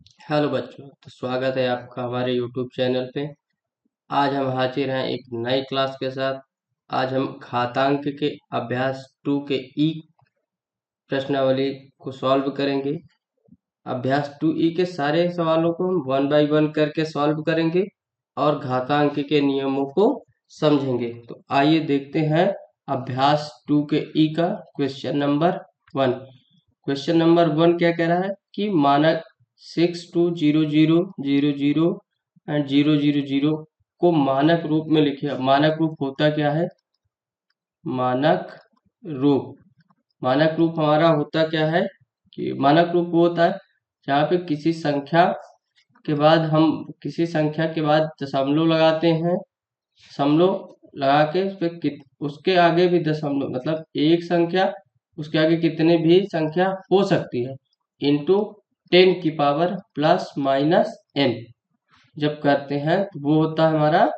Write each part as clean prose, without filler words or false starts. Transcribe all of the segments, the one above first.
Hello बच्चों, तो स्वागत है आपका हमारे यूट्यूब चैनल पे। आज हम हाजिर हैं एक नई क्लास के साथ। आज हम घातांक के अभ्यास 2 के ई प्रश्नावली को सॉल्व करेंगे। अभ्यास 2 ई के सारे सवालों को हम 1 बाय 1 करके सॉल्व करेंगे और घातांक के नियमों को समझेंगे। तो आइए देखते हैं अभ्यास 2 के ई का क्वेश्चन नंबर 1। क्वेश्चन नंबर 1 क्या कह रहा है कि मानक 620000 एंड 000 को मानक रूप में लिखे। अब मानक रूप होता क्या है? मानक रूप मानक रूप हमारा होता क्या है कि मानक रूप वो होता है जहाँ पे किसी संख्या के बाद दशमलव लगाते हैं। दशमलव लगा के उस पे उसके आगे भी दशमलव, मतलब एक संख्या उसके आगे कितने भी संख्या हो सकती है, इंटू 10 की पावर प्लस माइनस m जब करते हैं तो वो होता है हमारा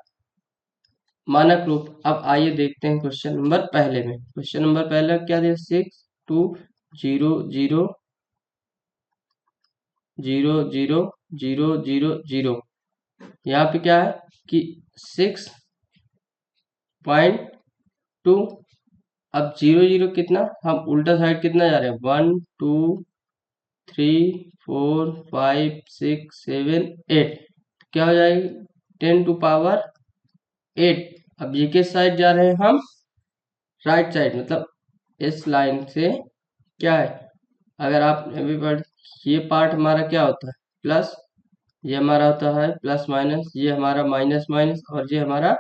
मानक रूप। अब आइए देखते हैं क्वेश्चन नंबर पहले में। क्वेश्चन नंबर पहले क्या दिया? 62000000। यहाँ पे क्या है कि 6.2। अब 00 कितना, हम उल्टा साइड कितना जा रहे हैं? 1 2 3 4 5 6 7 8। क्या हो जाएगी? 10 टू पावर 8। अब ये किस साइड जा रहे हैं हम? राइट साइड, मतलब इस लाइन से क्या है, अगर आप अभी ये पार्ट हमारा क्या होता है? प्लस। ये हमारा होता है प्लस माइनस, ये हमारा माइनस माइनस, और ये हमारा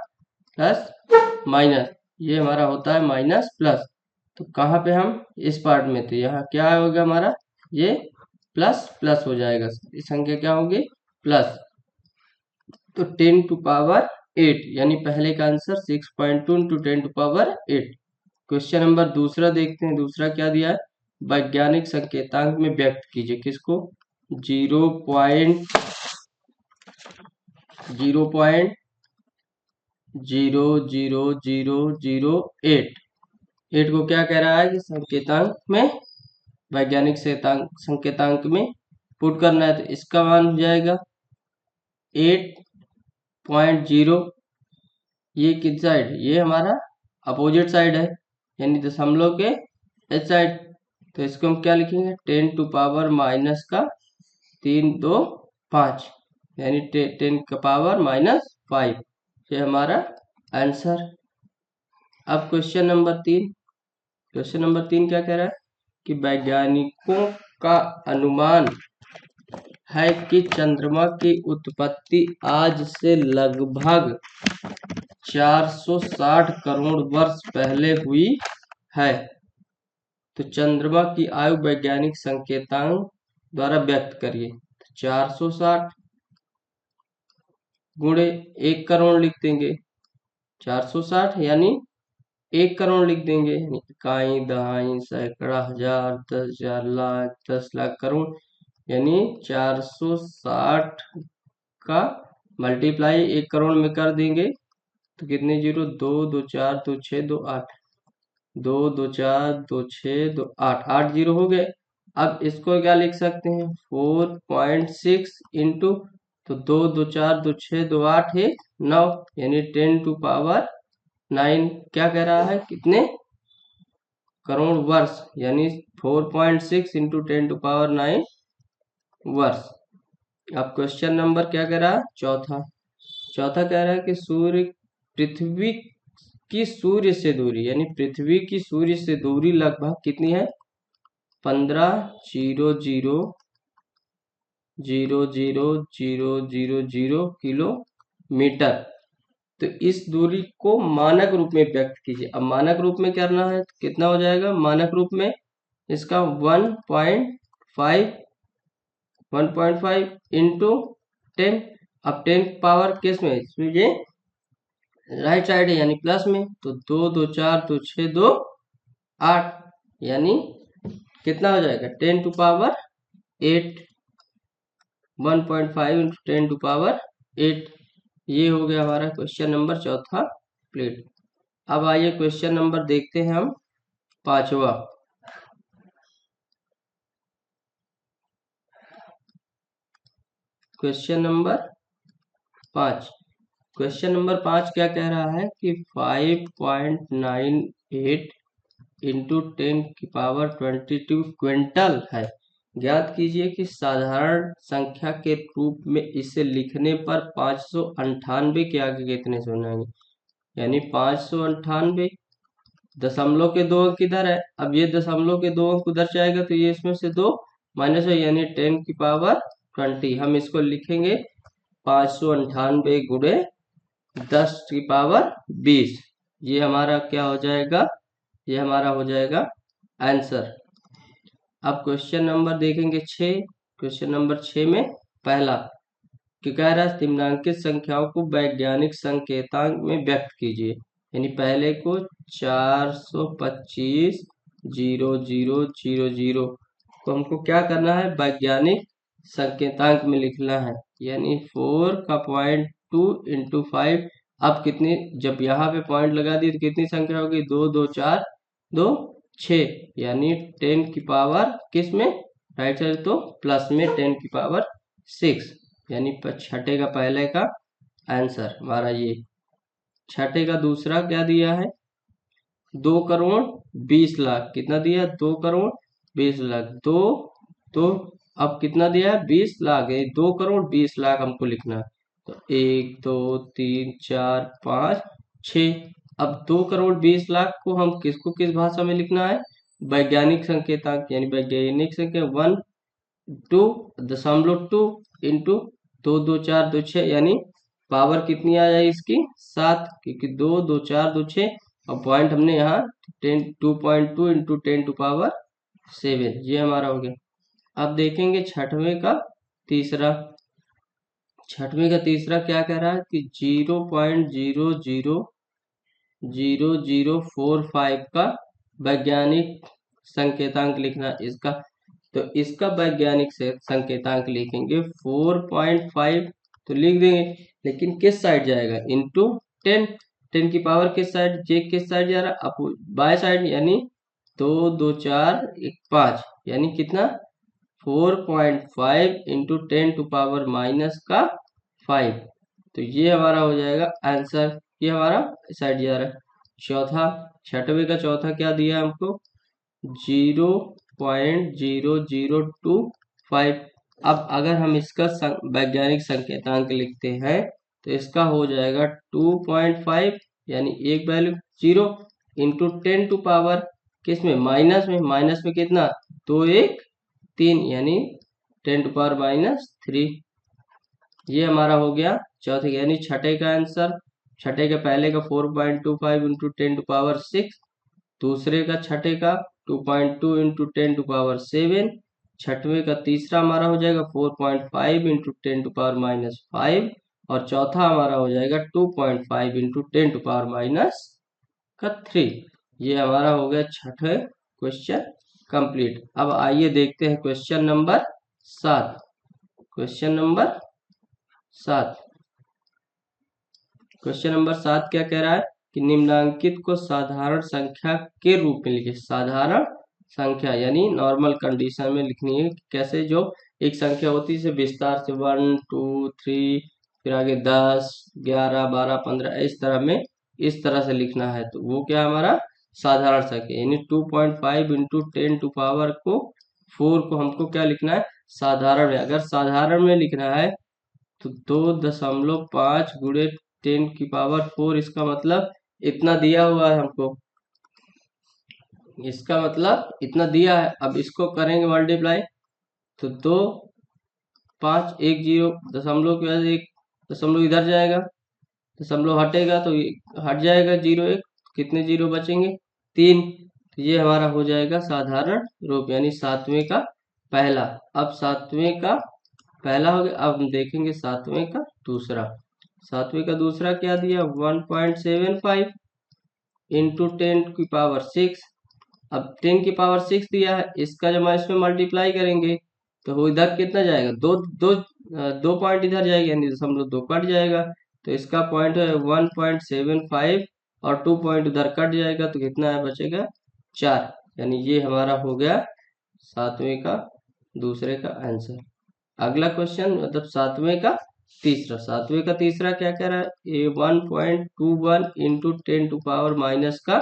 प्लस माइनस, ये हमारा होता है माइनस प्लस। तो कहाँ पे हम? इस पार्ट में थे। यहाँ क्या होगा हमारा? ये प्लस प्लस हो जाएगा, इस संख्या क्या होगी? प्लस। तो 10 टू पावर 8, यानी पहले का answer 6.2 into 10 to power 8। Question number दूसरा देखते हैं। दूसरा क्या दिया है? वैज्ञानिक संकेतांक में व्यक्त कीजिए। किसको? 0.00008। एट को क्या कह रहा है कि संकेतांक में, वैज्ञानिक संकेतांक में पुट करना है। तो इसका मान हो जाएगा 8.0। ये किस साइड? ये हमारा अपोजिट साइड है, यानी दशमलव के इस साइड। तो इसको हम क्या लिखेंगे? 10 टू पावर माइनस का 3 2 5, यानी 10 का पावर माइनस 5। ये हमारा आंसर। अब क्वेश्चन नंबर 3 क्या कह रहा है कि वैज्ञानिकों का अनुमान है कि चंद्रमा की उत्पत्ति आज से लगभग 460 करोड़ वर्ष पहले हुई है। तो चंद्रमा की आयु वैज्ञानिक संकेतांक द्वारा व्यक्त करिए। 460 गुणे 1 करोड़ लिख देंगे। 460 यानी 1 करोड़ लिख देंगे, यानी इकाई, दहाई, सैकड़ा, हजार, 10,000, लाख, 10 लाख, करोड़, यानी 460 का मल्टीप्लाई 1 करोड़ में कर देंगे तो कितने जीरो? 2 2 4 2 6 2 8, 2 2 4 2 6 2 8, 8 जीरो हो गए। अब इसको क्या लिख सकते हैं? 4.6 इंटू, तो 2 2 4 2 6 2 8 है 9, यानी 10 टू पावर 9। क्या कह रहा है? कितने करोड़ वर्ष, यानी 4.6 इंटू 10 टू पावर 9 वर्ष। अब क्वेश्चन नंबर क्या कह रहा है? चौथा कह रहा है कि पृथ्वी की सूर्य से दूरी, यानी पृथ्वी की सूर्य से दूरी लगभग कितनी है? 15,000,000,000 किलोमीटर। तो इस दूरी को मानक रूप में व्यक्त कीजिए। अब मानक रूप में करना है तो कितना हो जाएगा मानक रूप में? इसका 1.5 इंटू 10। अब 10 पावर किस में? इसमें ये राइट साइड है, यानी प्लस में। तो 2 2 4 2 6 2 8, यानी कितना हो जाएगा? 10 to power 8। 1.5 into 10 to power 8। ये हो गया हमारा क्वेश्चन नंबर चौथा प्लेट। अब आइए क्वेश्चन नंबर देखते हैं हम पांचवा। Question number 5। क्वेश्चन नंबर 5 क्या कह रहा है कि 5.98 इंटू 10⁻22 क्विंटल है। ज्ञात कीजिए कि साधारण संख्या के रूप में इसे लिखने पर 598 के आगे कितने शून्य आएंगे, यानी 598। दशमलव के 2 अंक किधर है, अब ये दशमलव के 2 अंक उधर जाएगा तो ये इसमें से 2 माइनस है, यानी 10⁻20। हम इसको लिखेंगे 598 गुणे 10⁻20। ये हमारा क्या हो जाएगा, ये हमारा हो जाएगा आंसर। अब क्वेश्चन नंबर देखेंगे 6। क्वेश्चन नंबर 6 में पहला कि कह रहा है निम्नांकित संख्याओं को वैज्ञानिक संकेतांक में व्यक्त कीजिए, यानी पहले को 425,0000 को हमको क्या करना है, वैज्ञानिक संकेतांक में लिखना है, यानी 4.2 इंटू 5। अब कितनी, जब यहाँ पे पॉइंट लगा दी तो कितनी संख्या होगी, 2 2 4 2 6, यानी 10 की पावर किस में, राइट साइड तो प्लस में 10⁻6, यानी छठे का पहले का आंसर हमारा ये। छठे का दूसरा क्या दिया है, 2,20,00,000। कितना दिया, 2,20,00,000। तो अब कितना दिया है, 20 लाख है, 2,20,00,000 हमको लिखना है। तो 1 2 3 4 5 6। अब 2,20,00,000 को हम किसको किस भाषा में लिखना है, वैज्ञानिक संकेतांक, यानी वैज्ञानिक संख्या 1.2 इंटू 2 2 4 2 6, यानी पावर कितनी आ जाएगी इसकी 7, क्योंकि 2 2 4 2 6 और पॉइंट हमने यहाँ 2.2 इंटू 10⁻7, ये हमारा हो गया। अब देखेंगे छठवें का तीसरा। छठवें का तीसरा क्या कह रहा है कि 0.000045 का वैज्ञानिक संकेतांक लिखना इसका। तो इसका वैज्ञानिक संकेतांक लिखेंगे 4.5 तो लिख देंगे, लेकिन किस साइड जाएगा, इंटू 10। 10 की पावर किस साइड, जे किस साइड जा रहा है, बाय साइड, यानी 2 2 4 1 5, यानी कितना 4.5 इंटू 10⁻⁻5। तो ये हमारा हो जाएगा आंसर, ये हमारा साइड जा रहा है। चौथा, छठवें का चौथा क्या दिया हमको, 0.0025। अब अगर हम इसका वैज्ञानिक संकेतांक लिखते हैं तो इसका हो जाएगा 2.5, यानी एक वैल्यू 0 इंटू 10⁻, किस में, माइनस में। माइनस में कितना, 2 1 3, यानी 10⁻³ ये हमारा हो गया चौथे, यानी छठे का आंसर। छठे का पहले का 4.25 इंटू 10⁻6, दूसरे का छठे का 2.2 इंटू 10⁻7, छठवें का तीसरा हमारा हो जाएगा 4.5 इंटू 10⁻⁻5, और चौथा हमारा हो जाएगा 2.5 इंटू 10⁻⁻3। ये हमारा हो गया छठे क्वेश्चन कंप्लीट। अब आइए देखते हैं question number 7। Question number 7, question number 7 क्या कह रहा है कि निम्नांकित को साधारण संख्या के रूप में लिखे। साधारण संख्या यानी नॉर्मल कंडीशन में लिखनी है। कैसे, जो एक संख्या होती है इसे विस्तार से 1 2 3 फिर आगे 10 11 12 15 इस तरह में, इस तरह से लिखना है, तो वो क्या हमारा साधारण संख्या, यानी 2.5 इंटू 10⁻4 को हमको क्या लिखना है, साधारण में। अगर साधारण में लिखना है तो 2.5 गुणे 10⁻4, इसका मतलब इतना दिया हुआ है हमको, इसका मतलब इतना दिया है। अब इसको करेंगे मल्टीप्लाई तो 2 5 1 0, दशमलव के बाद एक दशमलव इधर जाएगा, दशमलव हटेगा तो हट जाएगा 0 1, कितने जीरो बचेंगे 3। तो ये हमारा हो जाएगा साधारण रूप, यानी सातवें का पहला। अब सातवें का पहला हो गया, अब हम देखेंगे सातवें का दूसरा। सातवें का दूसरा क्या दिया, 1.75 इंटू 10⁻6। अब 10⁻6 दिया है, इसका जब हम इसमें मल्टीप्लाई करेंगे तो वो इधर कितना जाएगा, दो पॉइंट इधर जाएगा, यानी दशमलव 2 कट जाएगा, तो इसका पॉइंट है 1.75 और 2 पॉइंट उधर कट जाएगा, तो कितना है बचेगा 4, यानी ये हमारा हो गया सातवें का दूसरे का आंसर। अगला क्वेश्चन मतलब सातवें का तीसरा क्या कह रहा है, ए 1.21 इंटू 10⁻⁻ का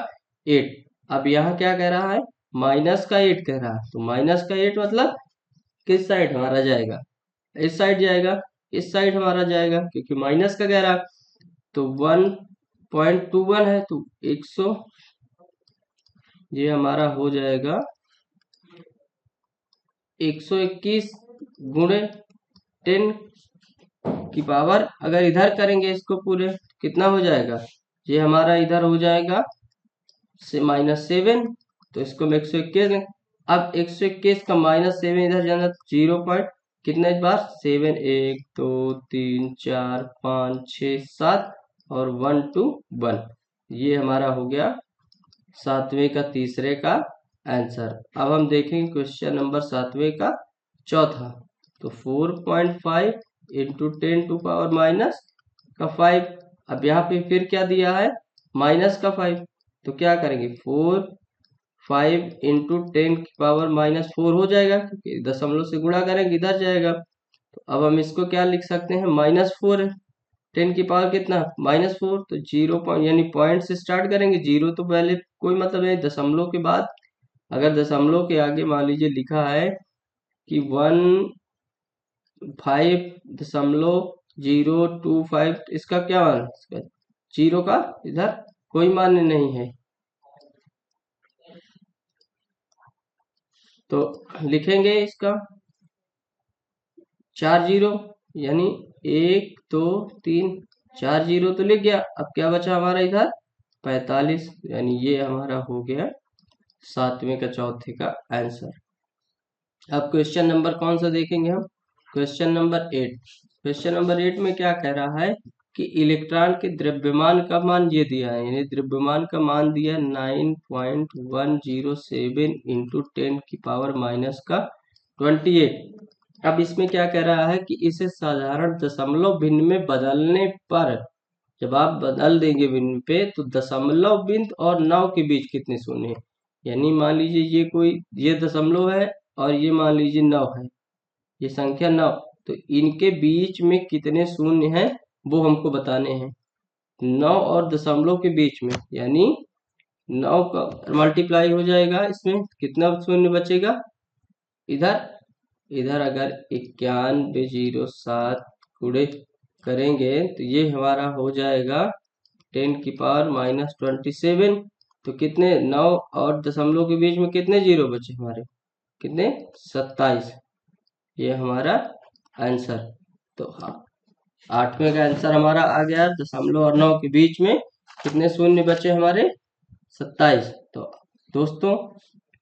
8। अब यहाँ क्या कह रहा है, माइनस का 8 कह रहा है, तो माइनस का 8 मतलब किस साइड हमारा जाएगा, इस साइड जाएगा, इस साइड हमारा जाएगा क्योंकि माइनस का कह रहा है। तो 1.21 है तो 100, ये हमारा हो जाएगा 121 गुणे 10 की पावर, अगर इधर करेंगे इसको पूरे कितना हो जाएगा, ये हमारा इधर हो जाएगा से -7, तो इसको हम 121 लें। अब 121 का -7 इधर जाना, 0 पॉइंट कितने बार 7, 1 2 3 4 5 6 7 और 1 2 1। ये हमारा हो गया सातवें का तीसरे का आंसर। अब हम देखेंगे क्वेश्चन नंबर सातवें का चौथा। तो 4.5 इंटू 10⁻⁻5। अब यहाँ पे फिर क्या दिया है, माइनस का 5, तो क्या करेंगे 5 इंटू 10⁻⁻4 हो जाएगा क्योंकि दशमलव से गुणा करेंगे इधर जाएगा। तो अब हम इसको क्या लिख सकते हैं, -4 है, 10 की पावर कितना -4, तो 0 पॉइंट यानी पॉइंट से स्टार्ट करेंगे, 0 तो पहले कोई मतलब नहीं, दशमलव के बाद अगर दशमलव के आगे मान लीजिए लिखा है कि 15.025, इसका क्या मान, इसका 0 का इधर कोई मान नहीं है, तो लिखेंगे इसका 4 0, यानी 1 2 3 4 0 तो लिख गया। अब क्या बचा हमारा इधर 45, यानी ये हमारा हो गया सातवें का चौथे का आंसर। अब क्वेश्चन नंबर कौन सा देखेंगे हम, क्वेश्चन नंबर 8। क्वेश्चन नंबर 8 में क्या कह रहा है कि इलेक्ट्रॉन के द्रव्यमान का मान ये दिया है, यानी द्रव्यमान का मान दिया 9.107 इंटू 10 की पावर माइनस का 28। अब इसमें क्या कह रहा है कि इसे साधारण दशमलव भिन्न में बदलने पर, जब आप बदल देंगे भिन्न पे, तो दशमलव बिंदु और 9 के बीच कितने शून्य हैं। यानी मान लीजिए ये कोई, ये दशमलव है और ये मान लीजिए 9 है, ये संख्या 9, तो इनके बीच में कितने शून्य हैं वो हमको बताने हैं। 9 और दशमलव के बीच में, यानी 9 का मल्टीप्लाई हो जाएगा, इसमें कितना शून्य बचेगा, इधर अगर 9107 गुणे करेंगे तो ये हमारा हो जाएगा 10 की पावर -27। तो कितने 9 और दशमलव के बीच में कितने जीरो बचे हमारे, कितने 27, ये हमारा आंसर। तो हाँ, आठवें का आंसर हमारा आ गया, दशमलव और 9 के बीच में कितने शून्य बचे हमारे 27। तो दोस्तों,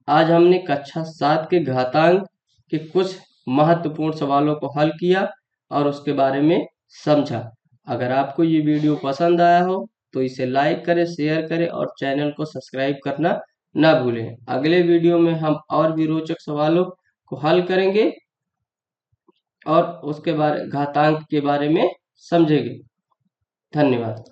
आज हमने कक्षा 7 के घातांक के कुछ महत्वपूर्ण सवालों को हल किया और उसके बारे में समझा। अगर आपको ये वीडियो पसंद आया हो तो इसे लाइक करें, शेयर करें और चैनल को सब्सक्राइब करना ना भूलें। अगले वीडियो में हम और भी रोचक सवालों को हल करेंगे और उसके बारे घातांक के बारे में समझेंगे। धन्यवाद।